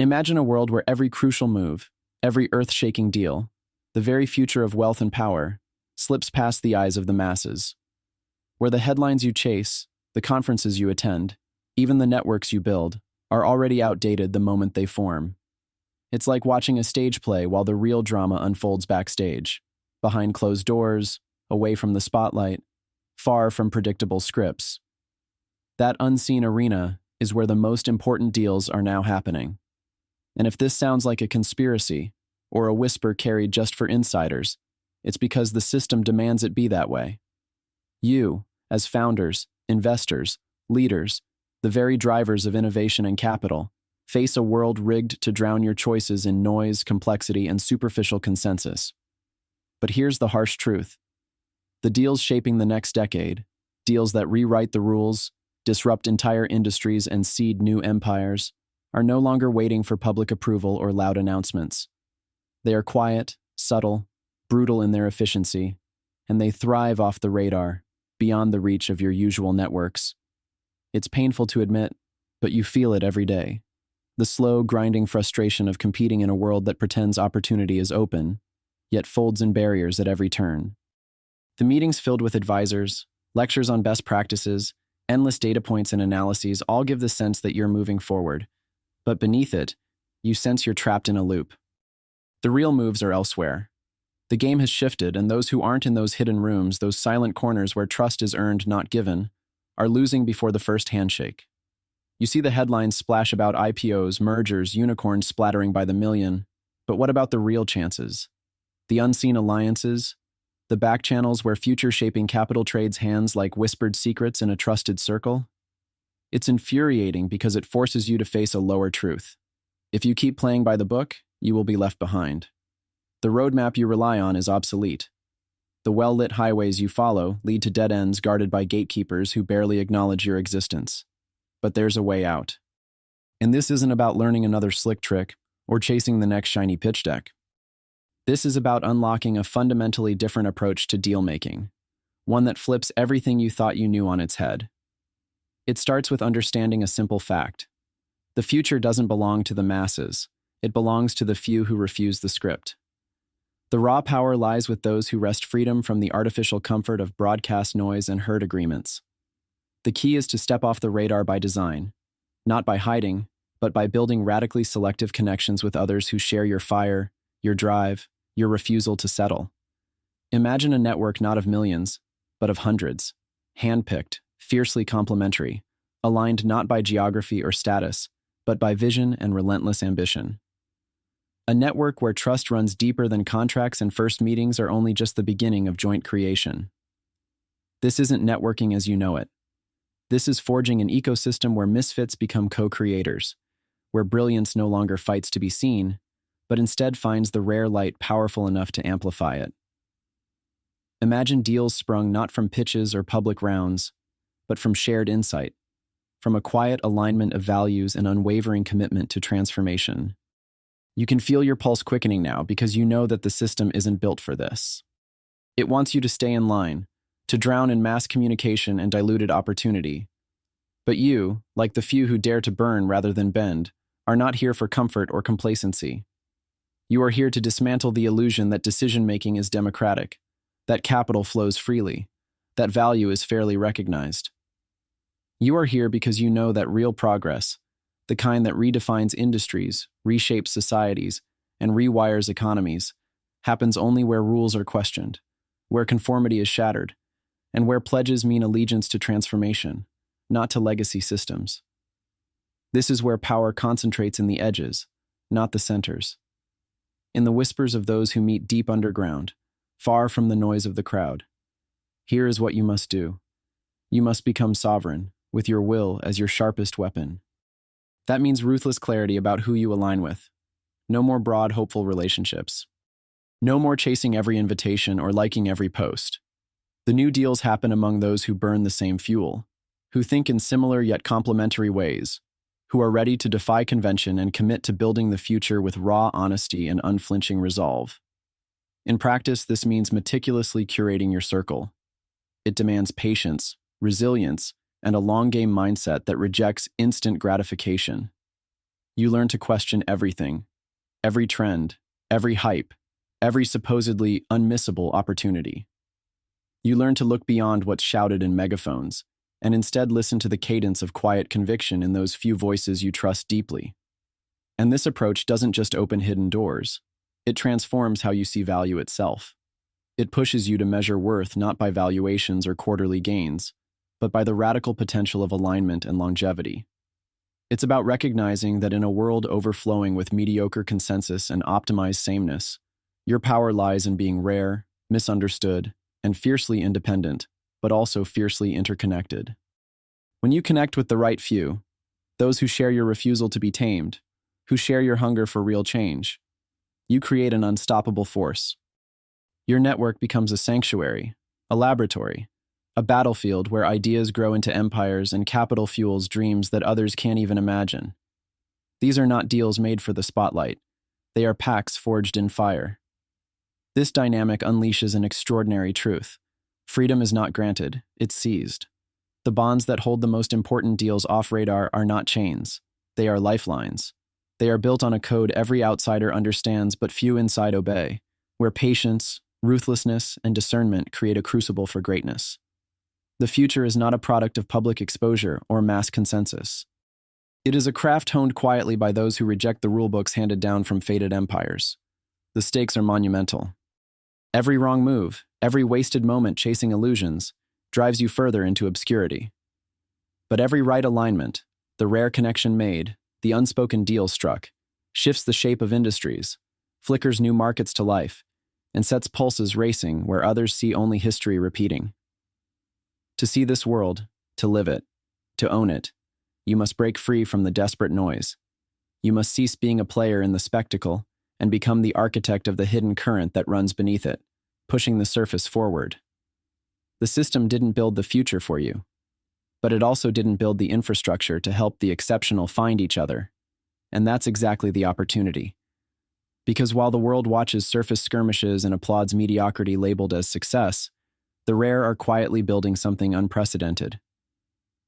Imagine a world where every crucial move, every earth-shaking deal, the very future of wealth and power, slips past the eyes of the masses. Where the headlines you chase, the conferences you attend, even the networks you build, are already outdated the moment they form. It's like watching a stage play while the real drama unfolds backstage, behind closed doors, away from the spotlight, far from predictable scripts. That unseen arena is where the most important deals are now happening. And if this sounds like a conspiracy, or a whisper carried just for insiders, it's because the system demands it be that way. You, as founders, investors, leaders, the very drivers of innovation and capital, face a world rigged to drown your choices in noise, complexity, and superficial consensus. But here's the harsh truth. The deals shaping the next decade, deals that rewrite the rules, disrupt entire industries, and seed new empires, are no longer waiting for public approval or loud announcements. They are quiet, subtle, brutal in their efficiency, and they thrive off the radar, beyond the reach of your usual networks. It's painful to admit, but you feel it every day. The slow, grinding frustration of competing in a world that pretends opportunity is open, yet folds in barriers at every turn. The meetings filled with advisors, lectures on best practices, endless data points and analyses all give the sense that you're moving forward. But beneath it, you sense you're trapped in a loop. The real moves are elsewhere. The game has shifted, and those who aren't in those hidden rooms, those silent corners where trust is earned, not given, are losing before the first handshake. You see the headlines splash about IPOs, mergers, unicorns splattering by the million, but what about the real chances? The unseen alliances? The back channels where future-shaping capital trades hands like whispered secrets in a trusted circle? It's infuriating because it forces you to face a lower truth. If you keep playing by the book, you will be left behind. The roadmap you rely on is obsolete. The well-lit highways you follow lead to dead ends guarded by gatekeepers who barely acknowledge your existence. But there's a way out. And this isn't about learning another slick trick or chasing the next shiny pitch deck. This is about unlocking a fundamentally different approach to deal-making, one that flips everything you thought you knew on its head. It starts with understanding a simple fact. The future doesn't belong to the masses. It belongs to the few who refuse the script. The raw power lies with those who wrest freedom from the artificial comfort of broadcast noise and herd agreements. The key is to step off the radar by design, not by hiding, but by building radically selective connections with others who share your fire, your drive, your refusal to settle. Imagine a network not of millions, but of hundreds, handpicked, fiercely complementary, aligned not by geography or status, but by vision and relentless ambition. A network where trust runs deeper than contracts and first meetings are only just the beginning of joint creation. This isn't networking as you know it. This is forging an ecosystem where misfits become co-creators, where brilliance no longer fights to be seen, but instead finds the rare light powerful enough to amplify it. Imagine deals sprung not from pitches or public rounds, but from shared insight, from a quiet alignment of values and unwavering commitment to transformation. You can feel your pulse quickening now because you know that the system isn't built for this. It wants you to stay in line, to drown in mass communication and diluted opportunity. But you, like the few who dare to burn rather than bend, are not here for comfort or complacency. You are here to dismantle the illusion that decision-making is democratic, that capital flows freely, that value is fairly recognized. You are here because you know that real progress, the kind that redefines industries, reshapes societies, and rewires economies, happens only where rules are questioned, where conformity is shattered, and where pledges mean allegiance to transformation, not to legacy systems. This is where power concentrates in the edges, not the centers. In the whispers of those who meet deep underground, far from the noise of the crowd. Here is what you must do. You must become sovereign, with your will as your sharpest weapon. That means ruthless clarity about who you align with. No more broad, hopeful relationships. No more chasing every invitation or liking every post. The new deals happen among those who burn the same fuel, who think in similar yet complementary ways, who are ready to defy convention and commit to building the future with raw honesty and unflinching resolve. In practice, this means meticulously curating your circle. It demands patience, resilience, and a long-game mindset that rejects instant gratification. You learn to question everything, every trend, every hype, every supposedly unmissable opportunity. You learn to look beyond what's shouted in megaphones and instead listen to the cadence of quiet conviction in those few voices you trust deeply. And this approach doesn't just open hidden doors, it transforms how you see value itself. It pushes you to measure worth not by valuations or quarterly gains, but by the radical potential of alignment and longevity. It's about recognizing that in a world overflowing with mediocre consensus and optimized sameness, your power lies in being rare, misunderstood, and fiercely independent, but also fiercely interconnected. When you connect with the right few, those who share your refusal to be tamed, who share your hunger for real change, you create an unstoppable force. Your network becomes a sanctuary, a laboratory, a battlefield where ideas grow into empires and capital fuels dreams that others can't even imagine. These are not deals made for the spotlight. They are pacts forged in fire. This dynamic unleashes an extraordinary truth. Freedom is not granted, it's seized. The bonds that hold the most important deals off radar are not chains. They are lifelines. They are built on a code every outsider understands but few inside obey, where patience, ruthlessness, and discernment create a crucible for greatness. The future is not a product of public exposure or mass consensus. It is a craft honed quietly by those who reject the rulebooks handed down from fated empires. The stakes are monumental. Every wrong move, every wasted moment chasing illusions, drives you further into obscurity. But every right alignment, the rare connection made, the unspoken deal struck, shifts the shape of industries, flickers new markets to life, and sets pulses racing where others see only history repeating. To see this world, to live it, to own it, you must break free from the desperate noise. You must cease being a player in the spectacle and become the architect of the hidden current that runs beneath it, pushing the surface forward. The system didn't build the future for you, but it also didn't build the infrastructure to help the exceptional find each other. And that's exactly the opportunity. Because while the world watches surface skirmishes and applauds mediocrity labeled as success, the rare are quietly building something unprecedented.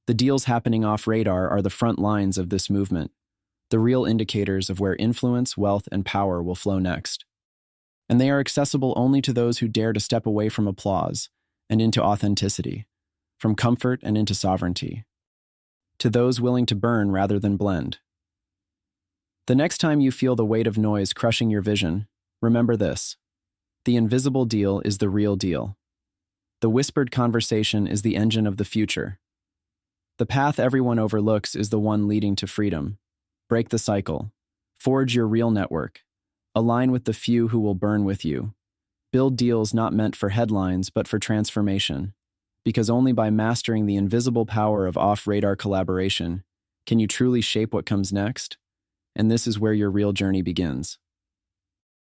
The deals happening off radar are the front lines of this movement, the real indicators of where influence, wealth, and power will flow next. And they are accessible only to those who dare to step away from applause and into authenticity, from comfort and into sovereignty, to those willing to burn rather than blend. The next time you feel the weight of noise crushing your vision, remember this: the invisible deal is the real deal. The whispered conversation is the engine of the future. The path everyone overlooks is the one leading to freedom. Break the cycle. Forge your real network. Align with the few who will burn with you. Build deals not meant for headlines but for transformation. Because only by mastering the invisible power of off-radar collaboration can you truly shape what comes next. And this is where your real journey begins.